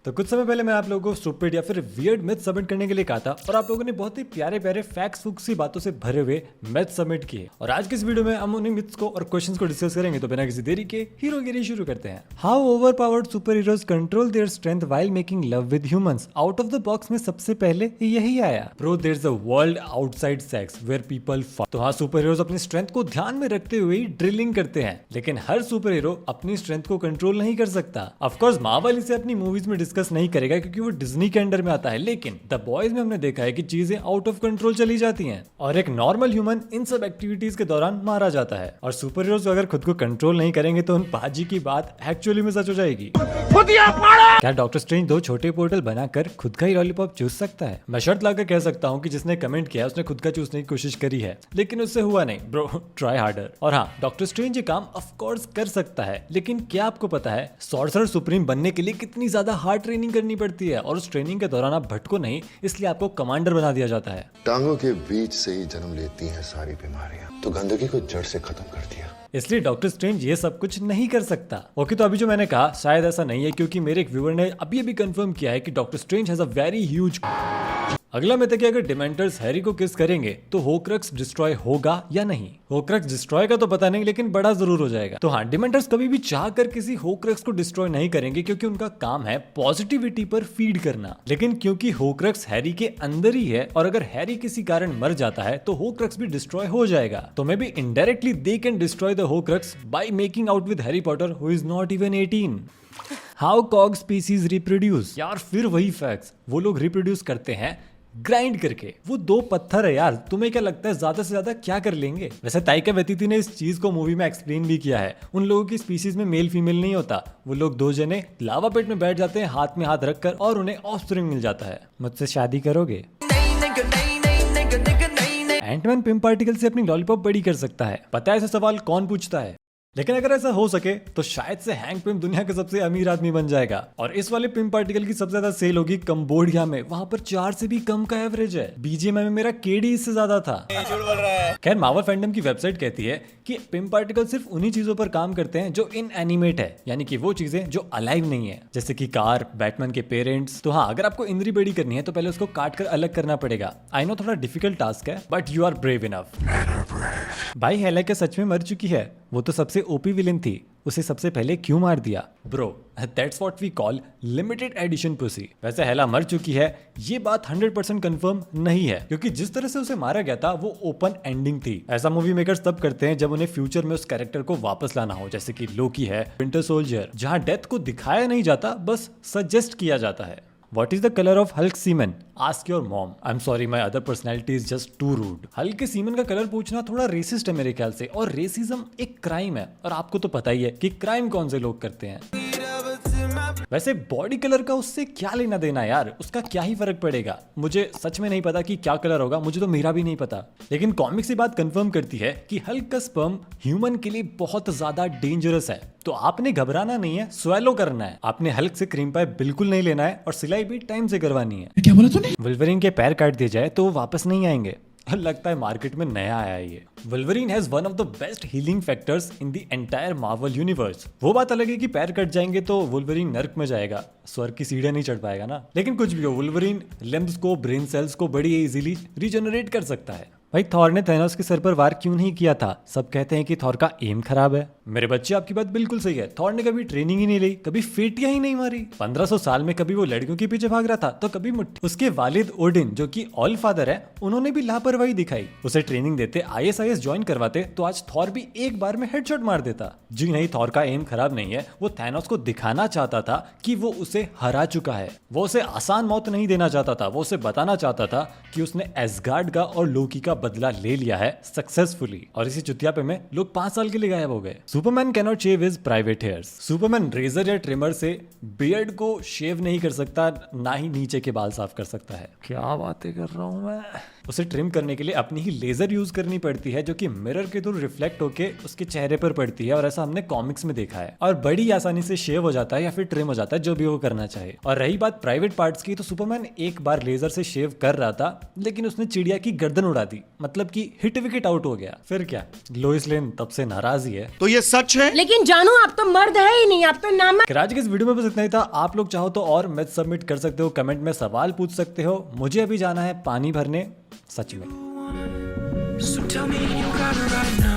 तो कुछ समय पहले मैं आप लोगों को स्टूपिड या फिर वियर्ड मिथ सबमिट करने के लिए कहा था और आप लोगों ने बहुत ही प्यारे प्यारे फैक्ट्स फुक्स सी बातों से भरे हुए मिथ सबमिट किए। और आज के इस वीडियो में हम उन्हीं मिथ्स को और क्वेश्चंस को डिस्कस करेंगे। तो बिना किसी देरी के हीरोगिरी शुरू करते हैं। How overpowered superheroes control their strength while making love with humans. Out of the box में सबसे पहले यही आया। Bro there is a world outside sex where people fuck. तो हाँ, सुपर हीरोज अपनी स्ट्रेंथ को ध्यान में रखते हुए ड्रिलिंग करते हैं, लेकिन हर सुपर हीरो अपनी स्ट्रेंथ को कंट्रोल नहीं कर सकता। ऑफ कोर्स मार्वल इसे अपनी मूवीज में डिस्कस नहीं करेगा क्योंकि वो डिज्नी के अंडर में आता है, लेकिन द बॉयज में हमने देखा है कि चीजें आउट ऑफ कंट्रोल चली जाती हैं और एक नॉर्मल ह्यूमन इन सब एक्टिविटीज के दौरान मारा जाता है। और सुपर हीरोज अगर खुद को कंट्रोल नहीं करेंगे तो उन पाजी की बात एक्चुअली में सच हो जाएगी। क्या डॉक्टर स्ट्रेंज 2 छोटे पोर्टल बनाकर खुद का ही लॉलीपॉप चूस सकता है? मैं शर्त लाकर कह सकता हूँ कि जिसने कमेंट किया उसने खुद का चूसने की कोशिश करी है, लेकिन उससे हुआ नहीं। Bro try harder. और हाँ, डॉक्टर स्ट्रेंज ये काम ऑफ कोर्स कर सकता है, लेकिन क्या आपको पता है सॉर्सरर सुप्रीम बनने के लिए कितनी ज्यादा हार्ड ट्रेनिंग करनी पड़ती है? और उस ट्रेनिंग के दौरान आप भटको नहीं, इसलिए आपको कमांडर बना दिया जाता है। टांगों के बीच से ही जन्म लेती हैं सारी बीमारियां, तो गंदगी को जड़ से खत्म कर दिया। इसलिए डॉक्टर स्ट्रेंज ये सब कुछ नहीं कर सकता। ओके, तो अभी जो मैंने कहा शायद ऐसा नहीं है, क्योंकि मेरे एक व्यूअर ने अभी कंफर्म किया है कि doctor strange has a very huge. अगला मिथ है कि अगर डिमेंटर्स हैरी को किस करेंगे तो होक्रक्स डिस्ट्रॉय होगा या नहीं। होक्रक्स डिस्ट्रॉय का तो पता नहीं, लेकिन बड़ा जरूर हो जाएगा। तो हाँ, डिमेंटर्स कभी भी चाहकर किसी होक्रक्स को डिस्ट्रॉय नहीं करेंगे, क्योंकि उनका काम है पॉजिटिविटी पर फीड करना। लेकिन क्योंकि होक्रक्स हैरी के अंदर ही है और अगर हैरी किसी कारण मर जाता है तो होक्रक्स भी डिस्ट्रॉय हो जाएगा। तो may be indirectly they can destroy the Horcrux by making out with Harry Potter who is not even 18। How कॉग species reproduce. यार फिर वही फैक्ट्स, वो लोग रिप्रोड्यूस करते हैं ग्राइंड करके। वो 2 पत्थर है यार, तुम्हें क्या लगता है ज्यादा से ज्यादा क्या कर लेंगे? वैसे ताइका वेतिती ने इस चीज को मूवी में एक्सप्लेन भी किया है। उन लोगों की स्पीसीज में मेल फीमेल नहीं होता, वो लोग 2 जने लावा पेट में बैठ जाते हैं हाथ में हाथ रखकर और उन्हें ऑफस्प्रिंग मिल जाता है। मुझसे शादी करोगे? एंटमैन पिम पार्टिकल से अपनी लॉलीपॉप बड़ी कर सकता है। पता है ऐसा सवाल कौन पूछता है? लेकिन अगर ऐसा हो सके तो शायद से हैंक पिम दुनिया का सबसे अमीर आदमी बन जाएगा। और इस वाले पिम पार्टिकल की सबसे ज्यादा सेल होगी कंबोडिया में, वहां पर 4 से भी कम का एवरेज है। बीजीएमआई में मेरा केडी इससे ज्यादा था। खैर, मार्वल फैंडम की वेबसाइट कहती है कि पिम पार्टिकल सिर्फ उन्हीं चीजों पर काम करते हैं जो इनएनिमेट है, यानी कि वो चीजें जो अलाइव नहीं है, जैसे कि कार, बैटमैन के पेरेंट्स। तो हाँ, अगर आपको इंद्री बड़ी करनी है तो पहले उसको काट कर अलग करना पड़ेगा। आई नो थोड़ा डिफिकल्ट टास्क है, but you are brave enough. भाई हेला क्या सच में मर चुकी है? वो तो सबसे ओपी विलेन थी, उसे सबसे पहले क्यों मार दिया? Bro that's what we call limited edition pussy. वैसे हेला मर चुकी है ये बात 100% कंफर्म नहीं है, क्योंकि जिस तरह से उसे मारा गया था वो ओपन एंडिंग थी। ऐसा मूवी मेकर्स तब करते हैं जब उन्हें फ्यूचर में उस कैरेक्टर को वापस लाना हो, जैसे कि लोकी है, विंटर सोल्जर, जहां डेथ को दिखाया नहीं जाता, बस सजेस्ट किया जाता है। What is the color of Hulk semen? Ask your mom. I'm sorry, my other personality is just too rude. Hulk के सीमन का कलर पूछना थोड़ा रेसिस्ट है मेरे ख्याल से, और रेसिज्म एक क्राइम है, और आपको तो पता ही है कि क्राइम कौन से लोग करते हैं। वैसे बॉडी कलर का उससे क्या लेना देना यार, उसका क्या ही फर्क पड़ेगा? मुझे सच में नहीं पता कि क्या कलर होगा, मुझे तो मेरा भी नहीं पता। लेकिन कॉमिक्स ये बात कंफर्म करती है कि हल्क का स्पर्म ह्यूमन के लिए बहुत ज्यादा डेंजरस है। तो आपने घबराना नहीं है, स्वेलो करना है। आपने हल्क से क्रीम पाई बिल्कुल नहीं लेना है और सिलाई भी टाइम से करवानी है। क्या बोला तूने? वुल्वरीन के पैर काट दिए जाए तो वो वापस नहीं आएंगे। लगता है मार्केट में नया आया है ये। Wolverine has one of the best healing factors in the entire Marvel universe. वो बात अलग है कि पैर कट जाएंगे तो वुल्वरीन नर्क में जाएगा, स्वर्ग की सीढ़ियां नहीं चढ़ पाएगा ना। लेकिन कुछ भी हो, वुल्वरीन लिम्ब्स को, ब्रेन सेल्स को बड़ी इजीली रीजनरेट कर सकता है। भाई थॉर ने थैनोस के सर पर वार क्यों नहीं किया था? सब कहते हैं कि थॉर का एम खराब है। मेरे बच्चे, आपकी बात बिल्कुल सही है। थॉर ने कभी ट्रेनिंग ही नहीं ली, कभी फेटियां ही नहीं मारी। 1500 साल में कभी वो लड़कियों के पीछे भाग रहा था तो कभी मुट्ठी। उसके वालिद ओडिन, जो कि ऑल फादर है, उन्होंने भी लापरवाही दिखाई। उसे ट्रेनिंग देते, ISIS ज्वाइन करवाते तो आज थॉर भी एक बार में हेडशॉट मार देता। जी नहीं, थॉर का एम खराब नहीं है। वो थैनोस को दिखाना चाहता था कि वो उसे हरा चुका है। वो उसे आसान मौत नहीं देना चाहता था, वो उसे बताना चाहता था कि उसने एसगार्ड का और लोकी का बदला ले लिया है सक्सेसफुली। और इसी चुतियापे में लोग 5 साल के लिए गायब हो गए। Superman can not shave his private hairs. Superman razor या ट्रिमर से बियर्ड को शेव नहीं कर सकता, ना ही नीचे के बाल साफ कर सकता है। क्या बातें कर रहा हूं मैं। उसे ट्रिम करने के लिए अपनी ही लेजर यूज करनी पड़ती है, जो कि मिरर के थ्रू रिफ्लेक्ट होके उसके चेहरे पर पड़ती है, और ऐसा हमने कॉमिक्स में देखा है। और बड़ी आसानी से शेव हो जाता है या फिर ट्रिम हो जाता है, जो भी वो करना चाहे। और रही बात प्राइवेट पार्ट्स की, तो सुपरमैन एक बार लेजर से शेव कर रहा था, लेकिन उसने चिड़िया की गर्दन उड़ा दी। मतलब कि हिट विकेट आउट हो गया। फिर क्या, लोइस लेन तब से नाराज ही है। तो ये सच है। लेकिन जानू आप तो मर्द है ही नहीं, आप तो नामर्द। आज के इस वीडियो में बस इतना ही था। आप लोग चाहो तो और मैच सबमिट कर सकते हो, कमेंट में सवाल पूछ सकते हो। मुझे अभी जाना है पानी भरने, सच में। So tell me you got it right now.